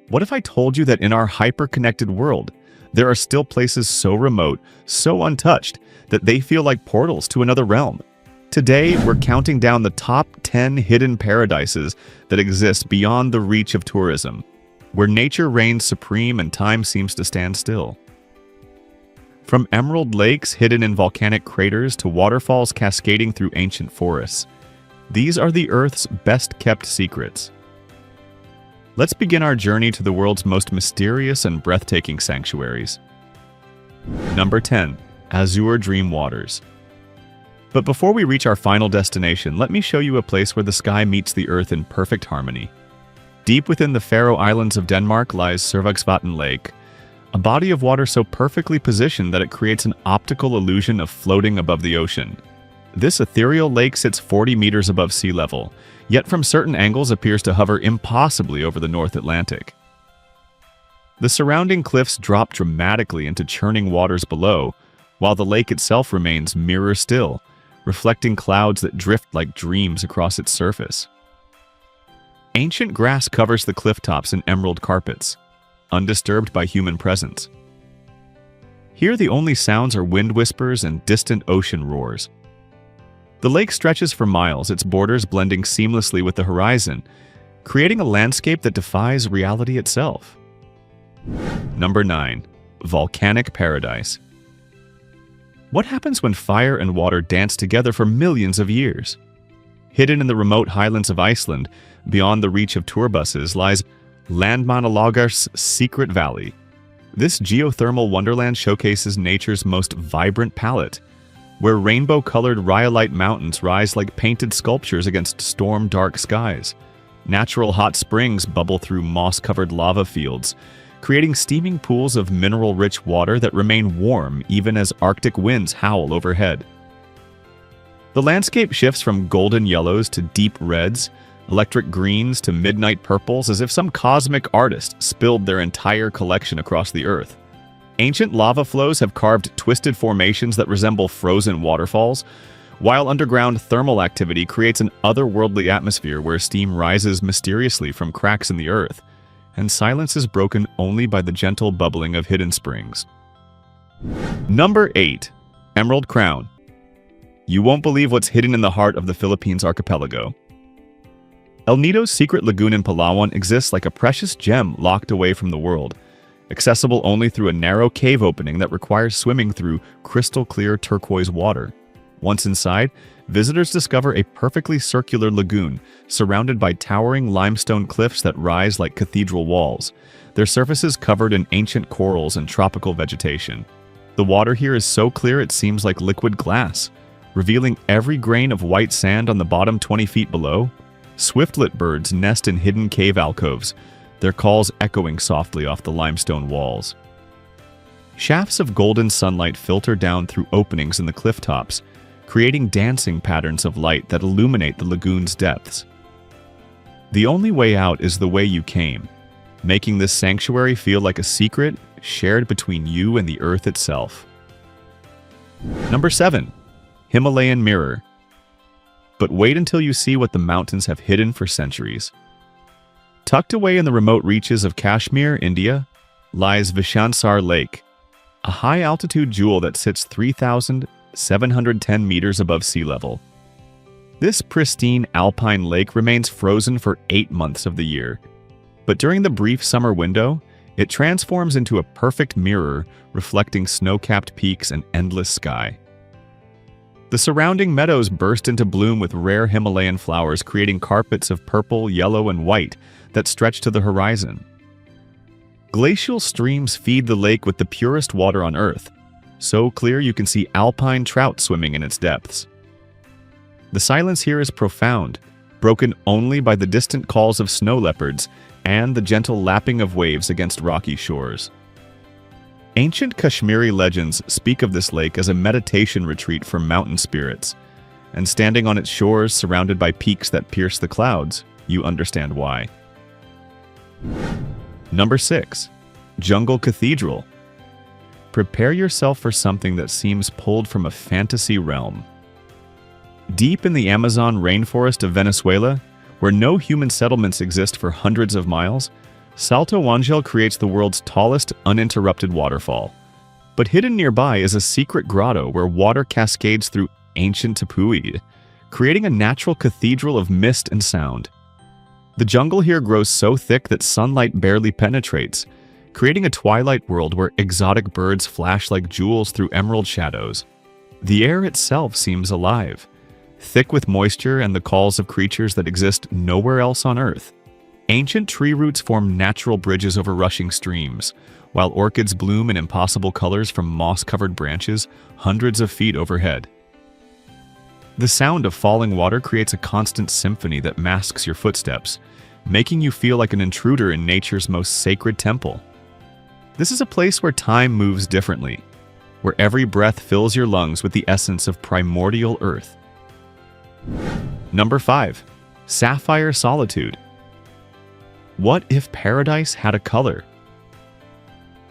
What if I told you that in our hyper-connected world, there are still places so remote, so untouched, that they feel like portals to another realm? Today, we're counting down the top 10 hidden paradises that exist beyond the reach of tourism, where nature reigns supreme and time seems to stand still. From emerald lakes hidden in volcanic craters to waterfalls cascading through ancient forests, these are the Earth's best-kept secrets. Let's begin our journey to the world's most mysterious and breathtaking sanctuaries. Number 10. Azure Dream Waters. But before we reach our final destination, let me show you a place where the sky meets the earth in perfect harmony. Deep within the Faroe Islands of Denmark lies Sørvágsvatn Lake, a body of water so perfectly positioned that it creates an optical illusion of floating above the ocean. This ethereal lake sits 40 meters above sea level, yet from certain angles appears to hover impossibly over the North Atlantic. The surrounding cliffs drop dramatically into churning waters below, while the lake itself remains mirror still, reflecting clouds that drift like dreams across its surface. Ancient grass covers the cliff tops in emerald carpets, undisturbed by human presence. Here the only sounds are wind whispers and distant ocean roars. The lake stretches for miles, its borders blending seamlessly with the horizon, creating a landscape that defies reality itself. Number 9. Volcanic Paradise. What happens when fire and water dance together for millions of years? Hidden in the remote highlands of Iceland, beyond the reach of tour buses, lies Landmannalaugar's secret valley. This geothermal wonderland showcases nature's most vibrant palette, where rainbow-colored rhyolite mountains rise like painted sculptures against storm-dark skies. Natural hot springs bubble through moss-covered lava fields, creating steaming pools of mineral-rich water that remain warm even as Arctic winds howl overhead. The landscape shifts from golden yellows to deep reds, electric greens to midnight purples, as if some cosmic artist spilled their entire collection across the earth. Ancient lava flows have carved twisted formations that resemble frozen waterfalls, while underground thermal activity creates an otherworldly atmosphere where steam rises mysteriously from cracks in the earth, and silence is broken only by the gentle bubbling of hidden springs. Number 8. Emerald Crown. You won't believe what's hidden in the heart of the Philippines archipelago. El Nido's secret lagoon in Palawan exists like a precious gem locked away from the world, accessible only through a narrow cave opening that requires swimming through crystal-clear turquoise water. Once inside, visitors discover a perfectly circular lagoon surrounded by towering limestone cliffs that rise like cathedral walls, their surfaces covered in ancient corals and tropical vegetation. The water here is so clear it seems like liquid glass, revealing every grain of white sand on the bottom 20 feet below. Swiftlet birds nest in hidden cave alcoves, their calls echoing softly off the limestone walls. Shafts of golden sunlight filter down through openings in the cliff tops, creating dancing patterns of light that illuminate the lagoon's depths. The only way out is the way you came, making this sanctuary feel like a secret shared between you and the earth itself. Number 7. Himalayan Mirror. But wait until you see what the mountains have hidden for centuries. Tucked away in the remote reaches of Kashmir, India, lies Vishansar Lake, a high-altitude jewel that sits 3,710 meters above sea level. This pristine alpine lake remains frozen for 8 months of the year, but during the brief summer window, it transforms into a perfect mirror reflecting snow-capped peaks and endless sky. The surrounding meadows burst into bloom with rare Himalayan flowers, creating carpets of purple, yellow, and white that stretch to the horizon. Glacial streams feed the lake with the purest water on Earth, so clear you can see alpine trout swimming in its depths. The silence here is profound, broken only by the distant calls of snow leopards and the gentle lapping of waves against rocky shores. Ancient Kashmiri legends speak of this lake as a meditation retreat for mountain spirits, and standing on its shores surrounded by peaks that pierce the clouds, you understand why. Number 6. Jungle Cathedral. Prepare yourself for something that seems pulled from a fantasy realm. Deep in the Amazon rainforest of Venezuela, where no human settlements exist for hundreds of miles, Salto Ángel creates the world's tallest, uninterrupted waterfall. But hidden nearby is a secret grotto where water cascades through ancient tapuid, creating a natural cathedral of mist and sound. The jungle here grows so thick that sunlight barely penetrates, creating a twilight world where exotic birds flash like jewels through emerald shadows. The air itself seems alive, thick with moisture and the calls of creatures that exist nowhere else on Earth. Ancient tree roots form natural bridges over rushing streams, while orchids bloom in impossible colors from moss-covered branches hundreds of feet overhead. The sound of falling water creates a constant symphony that masks your footsteps, making you feel like an intruder in nature's most sacred temple. This is a place where time moves differently, where every breath fills your lungs with the essence of primordial earth. Number 5. Sapphire Solitude. What if paradise had a color?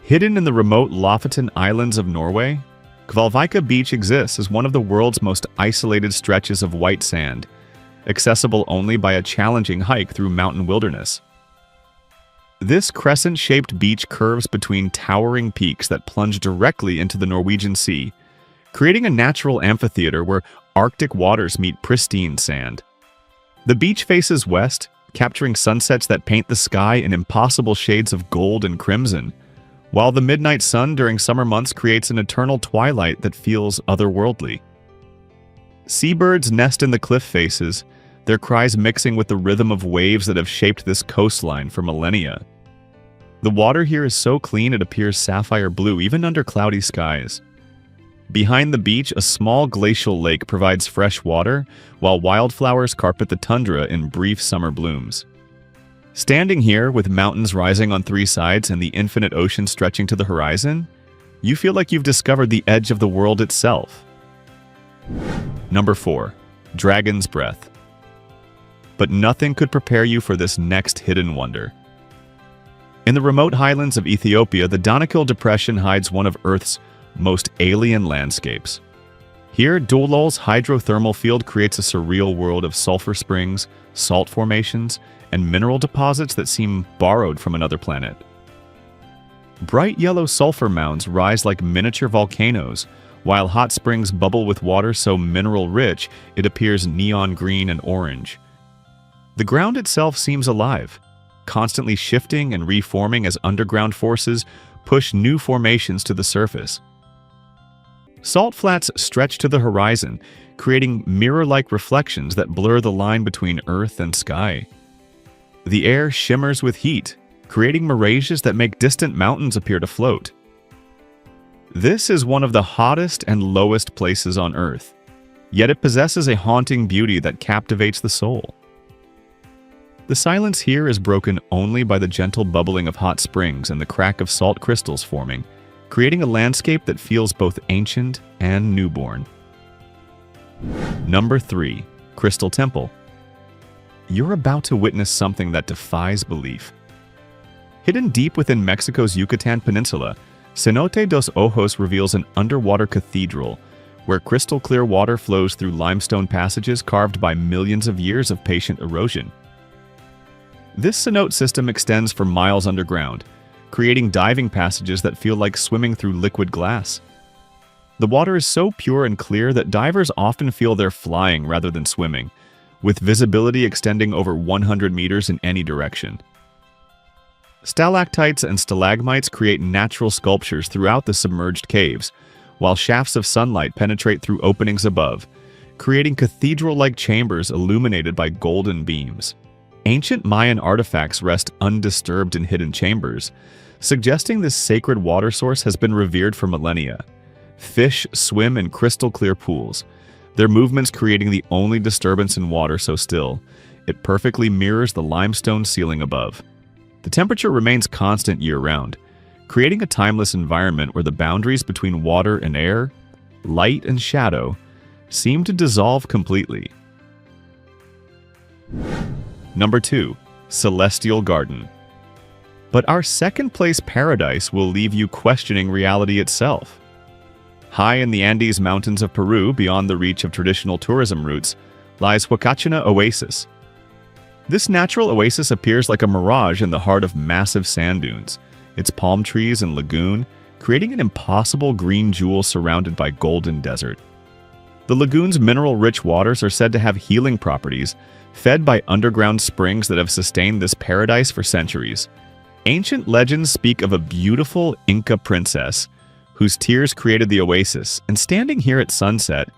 Hidden in the remote Lofoten Islands of Norway, Kvalvika Beach exists as one of the world's most isolated stretches of white sand, accessible only by a challenging hike through mountain wilderness. This crescent-shaped beach curves between towering peaks that plunge directly into the Norwegian Sea, creating a natural amphitheater where Arctic waters meet pristine sand. The beach faces west, capturing sunsets that paint the sky in impossible shades of gold and crimson, while the midnight sun during summer months creates an eternal twilight that feels otherworldly. Seabirds nest in the cliff faces, their cries mixing with the rhythm of waves that have shaped this coastline for millennia. The water here is so clean it appears sapphire blue even under cloudy skies. Behind the beach, a small glacial lake provides fresh water, while wildflowers carpet the tundra in brief summer blooms. Standing here, with mountains rising on three sides and the infinite ocean stretching to the horizon, you feel like you've discovered the edge of the world itself. Number 4. Dragon's Breath. But nothing could prepare you for this next hidden wonder. In the remote highlands of Ethiopia, the Danakil Depression hides one of Earth's most alien landscapes. Here, Dolol's hydrothermal field creates a surreal world of sulfur springs, salt formations, and mineral deposits that seem borrowed from another planet. Bright yellow sulfur mounds rise like miniature volcanoes, while hot springs bubble with water so mineral-rich it appears neon green and orange. The ground itself seems alive, constantly shifting and reforming as underground forces push new formations to the surface. Salt flats stretch to the horizon, creating mirror-like reflections that blur the line between earth and sky. The air shimmers with heat, creating mirages that make distant mountains appear to float. This is one of the hottest and lowest places on Earth, yet it possesses a haunting beauty that captivates the soul. The silence here is broken only by the gentle bubbling of hot springs and the crack of salt crystals forming, creating a landscape that feels both ancient and newborn. Number 3. Crystal Temple. You're about to witness something that defies belief. Hidden deep within Mexico's Yucatan Peninsula, Cenote dos Ojos reveals an underwater cathedral where crystal-clear water flows through limestone passages carved by millions of years of patient erosion. This cenote system extends for miles underground, creating diving passages that feel like swimming through liquid glass. The water is so pure and clear that divers often feel they're flying rather than swimming, with visibility extending over 100 meters in any direction. Stalactites and stalagmites create natural sculptures throughout the submerged caves, while shafts of sunlight penetrate through openings above, creating cathedral-like chambers illuminated by golden beams. Ancient Mayan artifacts rest undisturbed in hidden chambers, suggesting this sacred water source has been revered for millennia. Fish swim in crystal-clear pools, their movements creating the only disturbance in water so still. It perfectly mirrors the limestone ceiling above. The temperature remains constant year-round, creating a timeless environment where the boundaries between water and air, light and shadow, seem to dissolve completely. Number 2. Celestial Garden. But our second-place paradise will leave you questioning reality itself. High in the Andes Mountains of Peru, beyond the reach of traditional tourism routes, lies Huacachina Oasis. This natural oasis appears like a mirage in the heart of massive sand dunes, its palm trees and lagoon, creating an impossible green jewel surrounded by golden desert. The lagoon's mineral-rich waters are said to have healing properties, fed by underground springs that have sustained this paradise for centuries. Ancient legends speak of a beautiful Inca princess whose tears created the oasis, and standing here at sunset,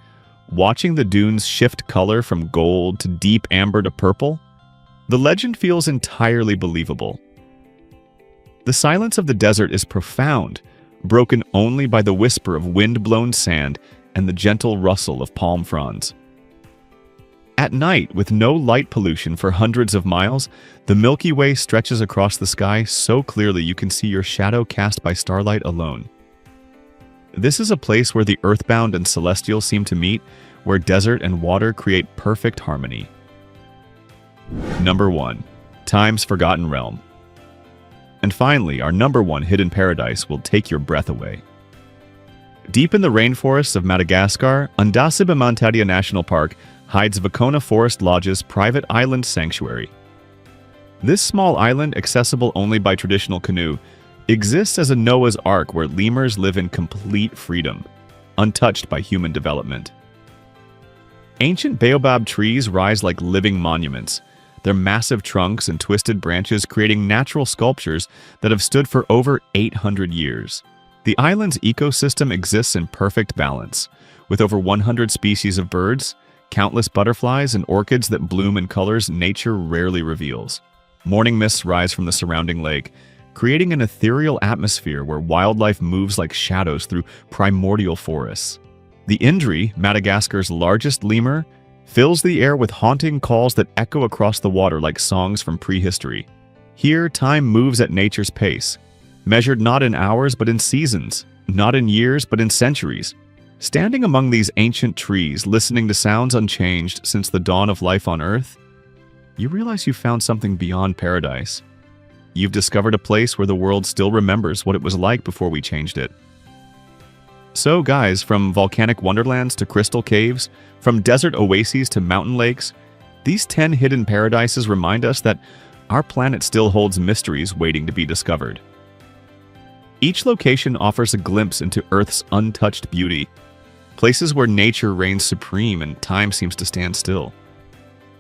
watching the dunes shift color from gold to deep amber to purple, the legend feels entirely believable. The silence of the desert is profound, broken only by the whisper of wind-blown sand and the gentle rustle of palm fronds. At night, with no light pollution for hundreds of miles, the Milky Way stretches across the sky so clearly you can see your shadow cast by starlight alone. This is a place where the earthbound and celestial seem to meet, where desert and water create perfect harmony. Number 1. Time's Forgotten Realm. And finally, our number 1 hidden paradise will take your breath away. Deep in the rainforests of Madagascar, Andasiba National Park hides Vacona Forest Lodge's private island sanctuary. This small island, accessible only by traditional canoe, exists as a Noah's Ark where lemurs live in complete freedom, untouched by human development. Ancient baobab trees rise like living monuments, their massive trunks and twisted branches creating natural sculptures that have stood for over 800 years. The island's ecosystem exists in perfect balance, with over 100 species of birds, countless butterflies, and orchids that bloom in colors nature rarely reveals. Morning mists rise from the surrounding lake, creating an ethereal atmosphere where wildlife moves like shadows through primordial forests. The Indri, Madagascar's largest lemur, fills the air with haunting calls that echo across the water like songs from prehistory. Here, time moves at nature's pace, measured not in hours but in seasons, not in years but in centuries. Standing among these ancient trees, listening to sounds unchanged since the dawn of life on Earth, you realize you've found something beyond paradise. You've discovered a place where the world still remembers what it was like before we changed it. So guys, from volcanic wonderlands to crystal caves, from desert oases to mountain lakes, these 10 hidden paradises remind us that our planet still holds mysteries waiting to be discovered. Each location offers a glimpse into Earth's untouched beauty, places where nature reigns supreme and time seems to stand still.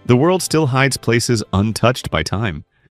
The world still hides places untouched by time,